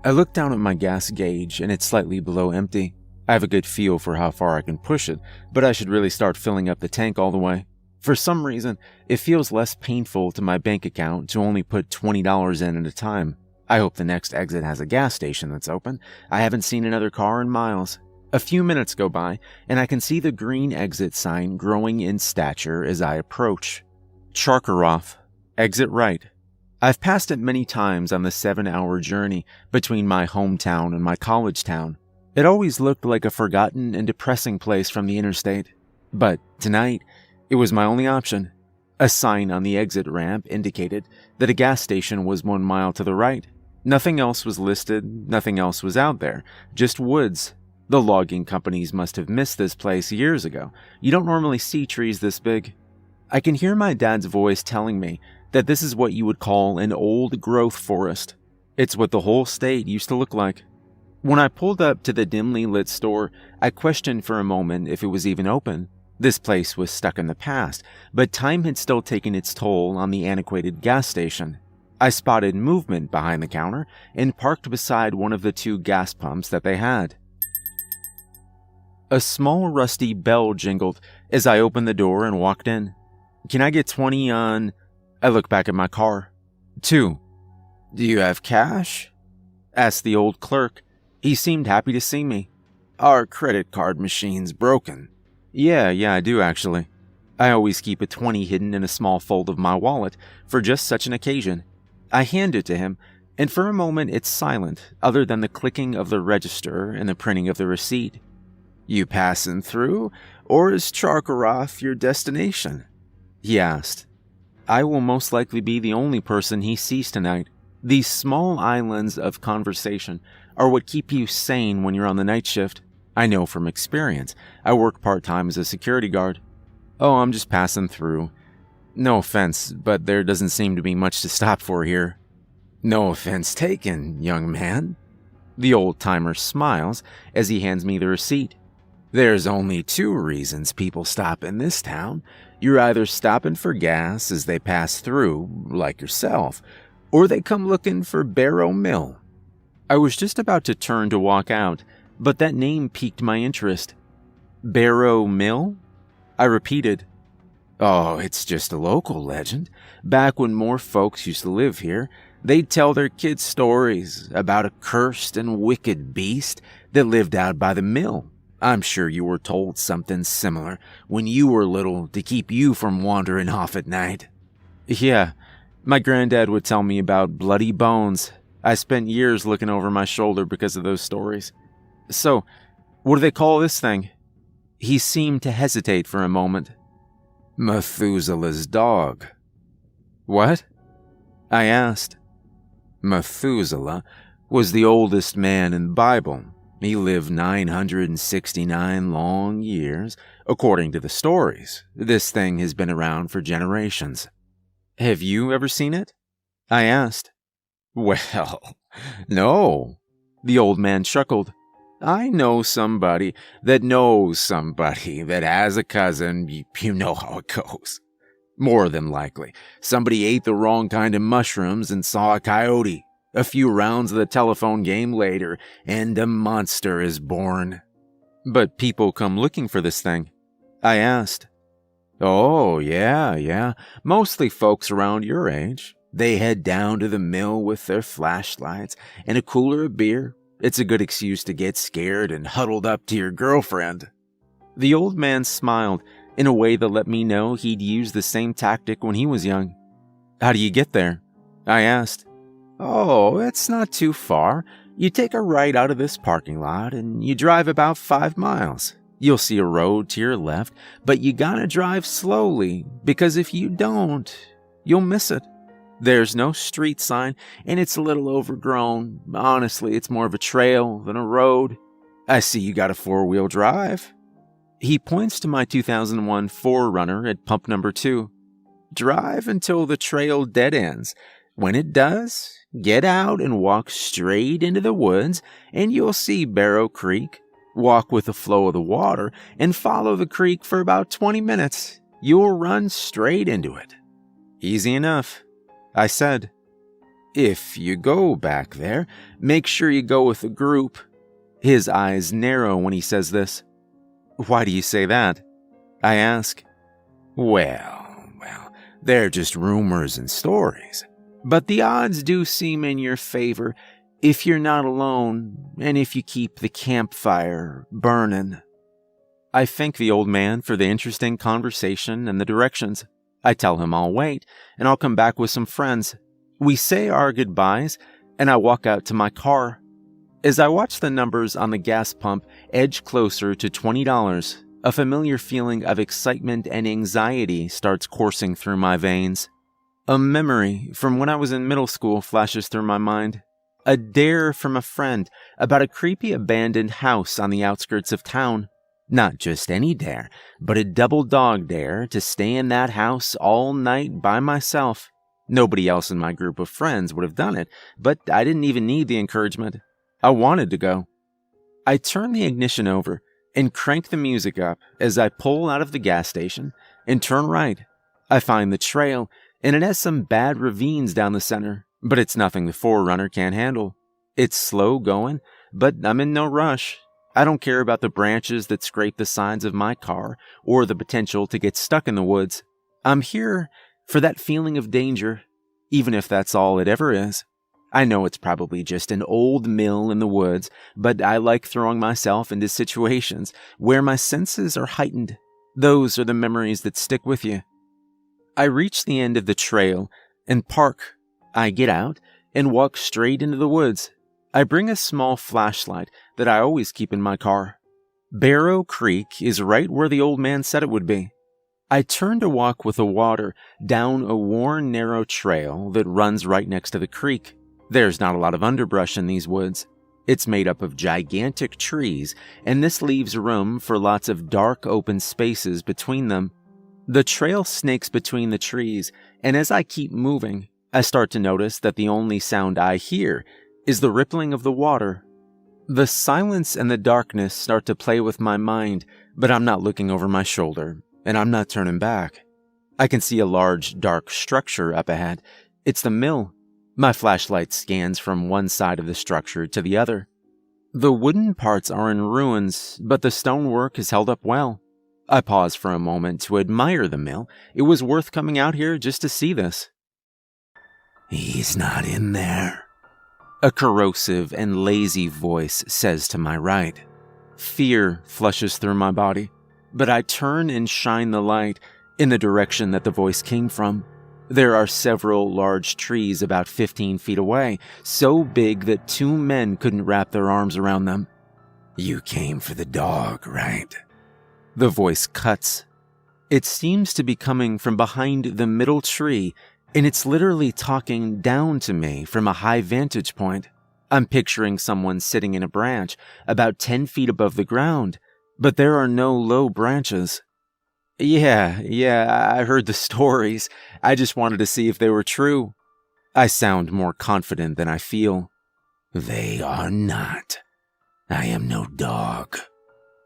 I look down at my gas gauge and it's slightly below empty. I have a good feel for how far I can push it, but I should really start filling up the tank all the way. For some reason, it feels less painful to my bank account to only put $20 in at a time. I hope the next exit has a gas station that's open. I haven't seen another car in miles. A few minutes go by, and I can see the green exit sign growing in stature as I approach. Charkaroff, exit right. I've passed it many times on the 7-hour journey between my hometown and my college town. It always looked like a forgotten and depressing place from the interstate. But tonight, it was my only option. A sign on the exit ramp indicated that a gas station was 1 mile to the right. Nothing else was listed, nothing else was out there, just woods. The logging companies must have missed this place years ago. You don't normally see trees this big. I can hear my dad's voice telling me that this is what you would call an old growth forest. It's what the whole state used to look like. When I pulled up to the dimly lit store, I questioned for a moment if it was even open. This place was stuck in the past, but time had still taken its toll on the antiquated gas station. I spotted movement behind the counter and parked beside one of the 2 gas pumps that they had. A small rusty bell jingled as I opened the door and walked in. "Can I get 20 on..." I look back at my car. "2. "Do you have cash?" asked the old clerk. He seemed happy to see me. "Our credit card machine's broken." Yeah, I do actually. I always keep a 20 hidden in a small fold of my wallet for just such an occasion. I hand it to him, and for a moment it's silent, other than the clicking of the register and the printing of the receipt. "You passing through, or is Charkaroff your destination?" he asked. I will most likely be the only person he sees tonight. These small islands of conversation are what keep you sane when you're on the night shift. I know from experience. I work part-time as a security guard. "Oh, I'm just passing through. No offense, but there doesn't seem to be much to stop for here." "No offense taken, young man." The old-timer smiles as he hands me the receipt. "There's only 2 reasons people stop in this town. You're either stopping for gas as they pass through, like yourself, or they come looking for Barrow Mill." I was just about to turn to walk out, but that name piqued my interest. Barrow Mill? I repeated. "Oh, it's just a local legend. Back when more folks used to live here, they'd tell their kids stories about a cursed and wicked beast that lived out by the mill. I'm sure you were told something similar when you were little to keep you from wandering off at night." "Yeah, my granddad would tell me about bloody bones. I spent years looking over my shoulder because of those stories. So, what do they call this thing?" He seemed to hesitate for a moment. "Methuselah's dog." "What?" I asked. Methuselah was the oldest man in the Bible. He lived 969 long years, according to the stories. This thing has been around for generations. "Have you ever seen it?" I asked. "Well, no." The old man chuckled. "I know somebody that knows somebody that has a cousin. You know how it goes. More than likely, somebody ate the wrong kind of mushrooms and saw a coyote. A few rounds of the telephone game later, and a monster is born." "But people come looking for this thing?" I asked. "Oh, yeah. Mostly folks around your age. They head down to the mill with their flashlights and a cooler of beer. It's a good excuse to get scared and huddled up to your girlfriend." The old man smiled in a way that let me know he'd used the same tactic when he was young. "How do you get there?" I asked. "Oh, it's not too far. You take a right out of this parking lot and you drive about 5 miles. You'll see a road to your left, but you gotta drive slowly, because if you don't, you'll miss it. There's no street sign, and it's a little overgrown. Honestly, it's more of a trail than a road. I see you got a 4-wheel drive." He points to my 2001 4Runner at pump number 2. "Drive until the trail dead ends. When it does, get out and walk straight into the woods, and you'll see Barrow Creek. Walk with the flow of the water and follow the creek for about 20 minutes. You'll run straight into it." "Easy enough," I said. If you go back there, make sure you go with a group. His eyes narrow when he says this. Why do you say that? I ask. Well, they're just rumors and stories. But the odds do seem in your favor if you're not alone and if you keep the campfire burning. I thank the old man for the interesting conversation and the directions. I tell him I'll wait and I'll come back with some friends. We say our goodbyes and I walk out to my car. As I watch the numbers on the gas pump edge closer to $20, a familiar feeling of excitement and anxiety starts coursing through my veins. A memory from when I was in middle school flashes through my mind. A dare from a friend about a creepy abandoned house on the outskirts of town. Not just any dare, but a double dog dare to stay in that house all night by myself. Nobody else in my group of friends would have done it, but I didn't even need the encouragement. I wanted to go. I turn the ignition over and crank the music up as I pull out of the gas station and turn right. I find the trail, and it has some bad ravines down the center, but it's nothing the 4Runner can't handle. It's slow going, but I'm in no rush. I don't care about the branches that scrape the sides of my car or the potential to get stuck in the woods. I'm here for that feeling of danger, even if that's all it ever is. I know it's probably just an old mill in the woods, but I like throwing myself into situations where my senses are heightened. Those are the memories that stick with you. I reach the end of the trail and park. I get out and walk straight into the woods. I bring a small flashlight that I always keep in my car. Barrow Creek is right where the old man said it would be. I turn to walk with the water down a worn, narrow trail that runs right next to the creek. There's not a lot of underbrush in these woods. It's made up of gigantic trees, and this leaves room for lots of dark open spaces between them. The trail snakes between the trees, and as I keep moving, I start to notice that the only sound I hear is the rippling of the water. The silence and the darkness start to play with my mind, but I'm not looking over my shoulder, and I'm not turning back. I can see a large, dark structure up ahead. It's the mill. My flashlight scans from one side of the structure to the other. The wooden parts are in ruins, but the stonework has held up well. I pause for a moment to admire the mill. It was worth coming out here just to see this. He's not in there, a corrosive and lazy voice says to my right. Fear flushes through my body, but I turn and shine the light in the direction that the voice came from. There are several large trees about 15 feet away, so big that 2 men couldn't wrap their arms around them. You came for the dog, right? The voice cuts. It seems to be coming from behind the middle tree, and it's literally talking down to me from a high vantage point. I'm picturing someone sitting in a branch about 10 feet above the ground, but there are no low branches. Yeah, I heard the stories. I just wanted to see if they were true. I sound more confident than I feel. They are not. I am no dog,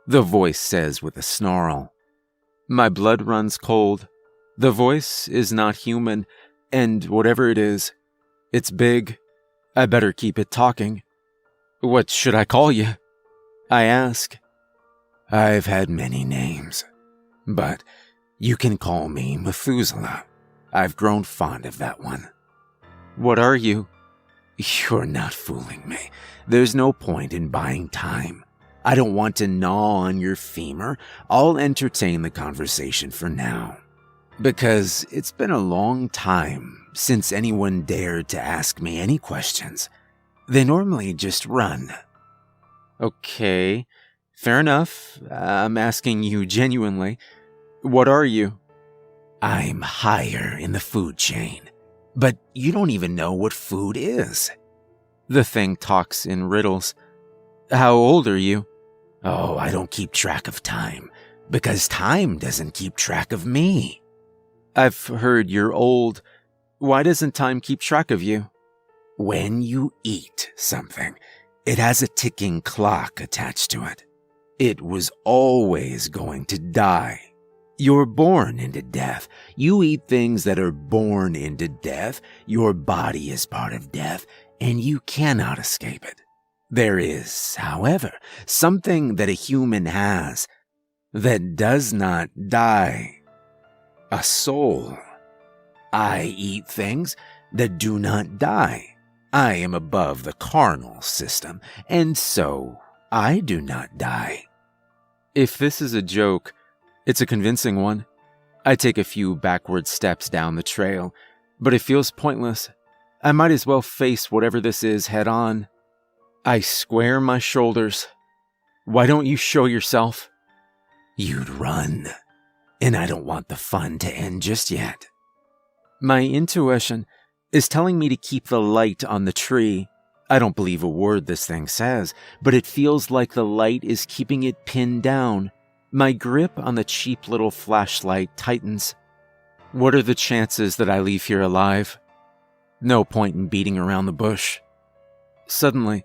the voice says with a snarl. My blood runs cold. The voice is not human, and whatever it is, it's big. I better keep it talking. What should I call you? I ask. I've had many names, but you can call me Methuselah. I've grown fond of that one. What are you? You're not fooling me. There's no point in buying time. I don't want to gnaw on your femur. I'll entertain the conversation for now. Because it's been a long time since anyone dared to ask me any questions. They normally just run. Okay, fair enough. I'm asking you genuinely. What are you? I'm higher in the food chain, but you don't even know what food is. The thing talks in riddles. How old are you? Oh, I don't keep track of time, because time doesn't keep track of me. I've heard you're old. Why doesn't time keep track of you? When you eat something, it has a ticking clock attached to it. It was always going to die. You're born into death. You eat things that are born into death. Your body is part of death, and you cannot escape it. There is, however, something that a human has that does not die. A soul. I eat things that do not die. I am above the carnal system, and so I do not die. If this is a joke, it's a convincing one. I take a few backward steps down the trail, but it feels pointless. I might as well face whatever this is head on. I square my shoulders. Why don't you show yourself? You'd run, and I don't want the fun to end just yet. My intuition is telling me to keep the light on the tree. I don't believe a word this thing says, but it feels like the light is keeping it pinned down. My grip on the cheap little flashlight tightens. What are the chances that I leave here alive? No point in beating around the bush. Suddenly,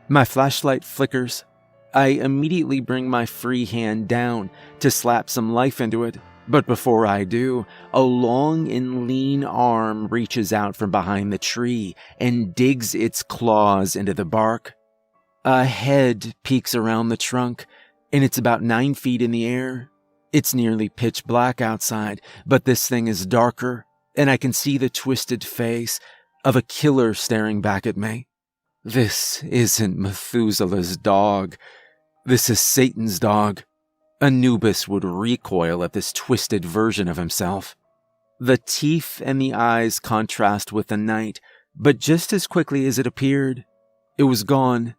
my flashlight flickers. I immediately bring my free hand down to slap some life into it, but before I do, a long and lean arm reaches out from behind the tree and digs its claws into the bark. A head peeks around the trunk, and it's about 9 feet in the air. It's nearly pitch black outside, but this thing is darker, and I can see the twisted face of a killer staring back at me. This isn't Methuselah's dog. This is Satan's dog. Anubis would recoil at this twisted version of himself. The teeth and the eyes contrast with the night, but just as quickly as it appeared, it was gone.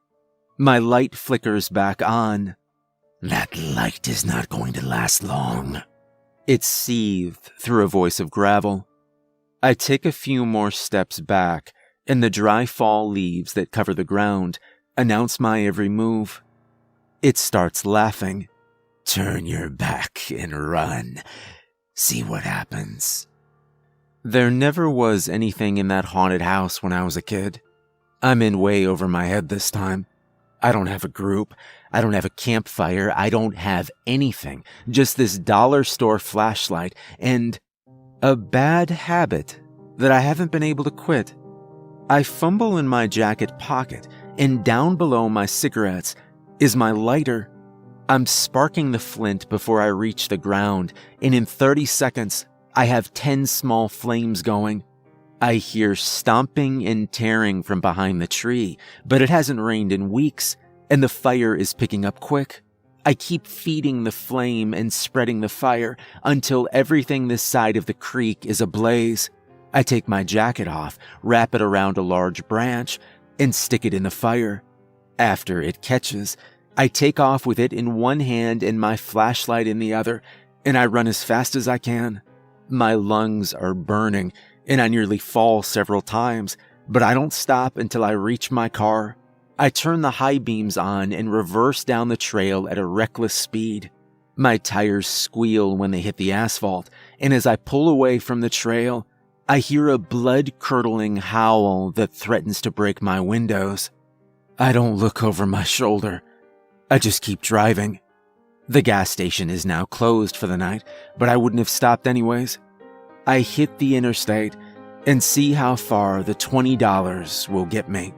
My light flickers back on. That light is not going to last long. It seethed through a voice of gravel. I take a few more steps back, and the dry fall leaves that cover the ground announce my every move. It starts laughing. Turn your back and run. See what happens. There never was anything in that haunted house when I was a kid. I'm in way over my head this time. I don't have a group. I don't have a campfire. I don't have anything. Just this dollar store flashlight and a bad habit that I haven't been able to quit. I fumble in my jacket pocket, and down below my cigarettes is my lighter. I'm sparking the flint before I reach the ground, and in 30 seconds, I have 10 small flames going. I hear stomping and tearing from behind the tree, but it hasn't rained in weeks, and the fire is picking up quick. I keep feeding the flame and spreading the fire until everything this side of the creek is ablaze. I take my jacket off, wrap it around a large branch, and stick it in the fire. After it catches, I take off with it in one hand and my flashlight in the other, and I run as fast as I can. My lungs are burning, and I nearly fall several times, but I don't stop until I reach my car. I turn the high beams on and reverse down the trail at a reckless speed. My tires squeal when they hit the asphalt, and as I pull away from the trail, I hear a blood-curdling howl that threatens to break my windows. I don't look over my shoulder. I just keep driving. The gas station is now closed for the night, but I wouldn't have stopped anyways. I hit the interstate and see how far the $20 will get me.